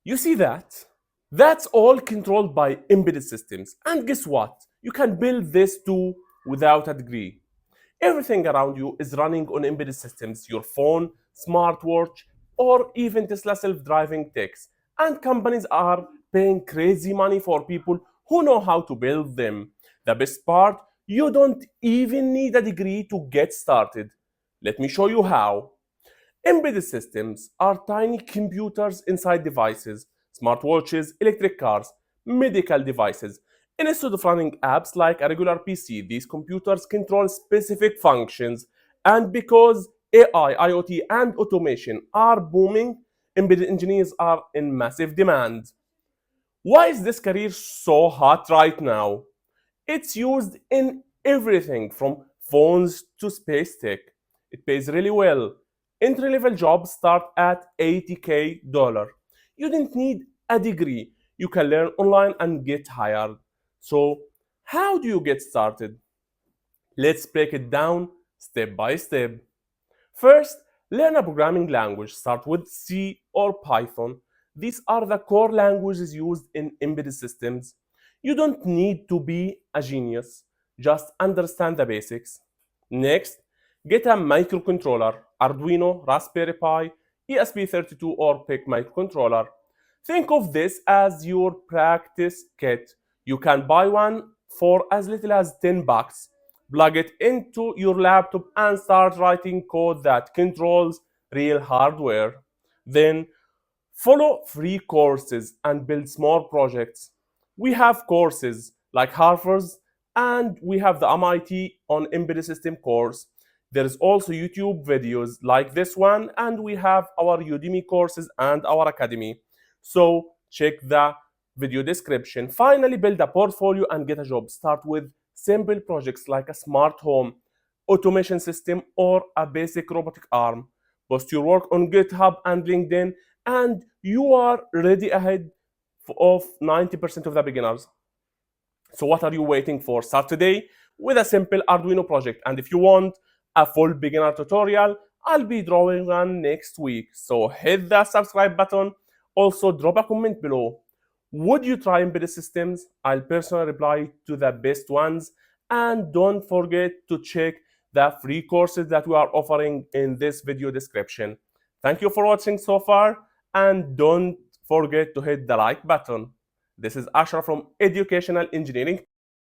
You see that? That's all controlled by embedded systems. And guess what? You can build this too without a degree. Everything around you is running on embedded systems, your phone, smartwatch, or even Tesla self-driving techs. And companies are paying crazy money for people who know how to build them. The best part, you don't even need a degree to get started. Let me show you how. Embedded systems are tiny computers inside devices, smartwatches, electric cars, medical devices. And instead of running apps like a regular PC, these computers control specific functions. And because AI, IoT, and automation are booming, embedded engineers are in massive demand. Why is this career so hot right now? It's used in everything from phones to space tech. It pays really well. Entry level jobs start at $80K. You don't need a degree. You can learn online and get hired. So, how do you get started? Let's break it down step by step. First, learn a programming language. Start with C or Python. These are the core languages used in embedded systems. You don't need to be a genius, just understand the basics. Next, get a microcontroller, Arduino, Raspberry Pi, ESP32 or PIC microcontroller. Think of this as your practice kit. You can buy one for as little as $10. Plug it into your laptop and start writing code that controls real hardware. Then follow free courses and build small projects. We have courses like Harvard's and we have the MIT on embedded system course. There is also YouTube videos like this one, and we have our Udemy courses and our academy. So check the video description. Finally, build a portfolio and get a job. Start with simple projects like a smart home, automation system, or a basic robotic arm. Post your work on GitHub and LinkedIn, and you are ready ahead of 90% of the beginners. So what are you waiting for? Start today with a simple Arduino project. And if you want a full beginner tutorial, I'll be drawing one next week. So hit the subscribe button. Also drop a comment below. Would you try embedded systems? I'll personally reply to the best ones. And don't forget to check the free courses that we are offering in this video description. Thank you for watching so far, and don't forget to hit the like button. This is Ashraf from Educational Engineering.